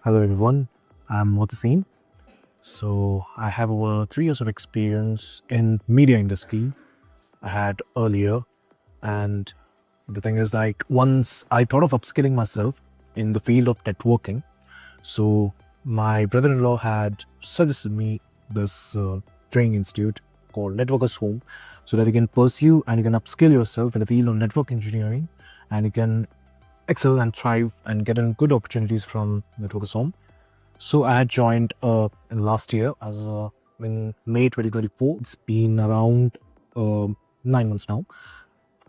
Hello everyone, I'm Mohtaseem. So I have over 3 years of experience in media industry I had earlier, and the thing is, like, once I thought of upskilling myself in the field of networking. So my brother-in-law had suggested me this training institute called Networkers Home, so that you can pursue and you can upskill yourself in the field of network engineering, and you can excel and thrive and get in good opportunities from Networkers Home. So I had joined in last year in May 2024. It's been around 9 months now.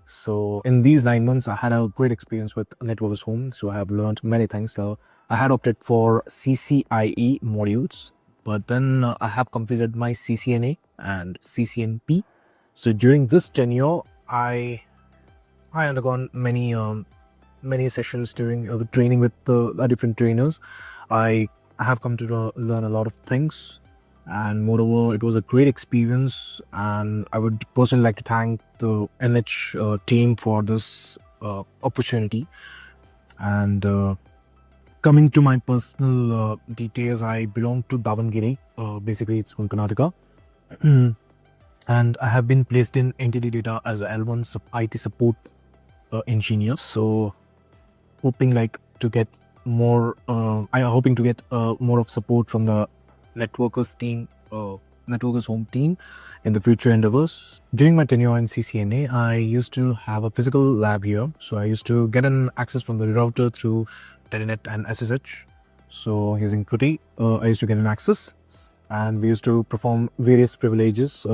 So in these 9 months, I had a great experience with Networkers Home. So I have learned many things. So I had opted for ccie modules, but then I have completed my ccna and ccnp. So during this tenure, I undergone many sessions during the training with the different trainers. I have come to learn a lot of things, and moreover, it was a great experience. And I would personally like to thank the NH team for this opportunity. And coming to my personal details, I belong to Davangere. Basically, it's from Karnataka. And I have been placed in NTT DATA as a L1 IT support engineer. So hoping to get more more of support from the networkers team, networkers home team in the future endeavors. During my tenure in ccna, I used to have a physical lab here, so I used to get an access from the router through telnet and ssh. So using putty, I used to get an access, and we used to perform various privileges,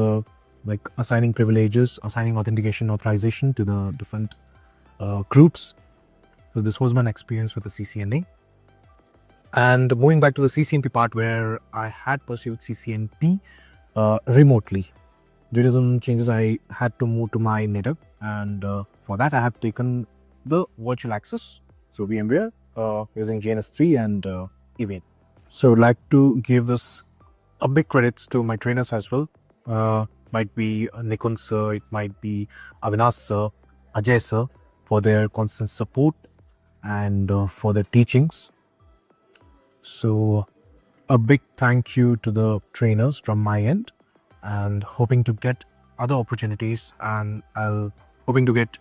like assigning privileges, assigning authentication authorization to the different groups. So this was my experience with the CCNA. And moving back to the CCNP part, where I had pursued CCNP remotely. Due to some changes, I had to move to my native, and for that I have taken the virtual access, so VMware, using JNS3 and Event. So I would like to give this a big credits to my trainers as well. Might be Nikon sir, it might be Avinash sir, Ajay sir, for their constant support and for their teachings. So a big thank you to the trainers from my end, and hoping to get other opportunities, and I'll hoping to get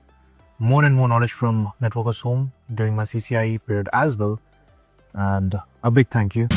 more and more knowledge from Networkers Home during my CCIE period as well. And a big thank you.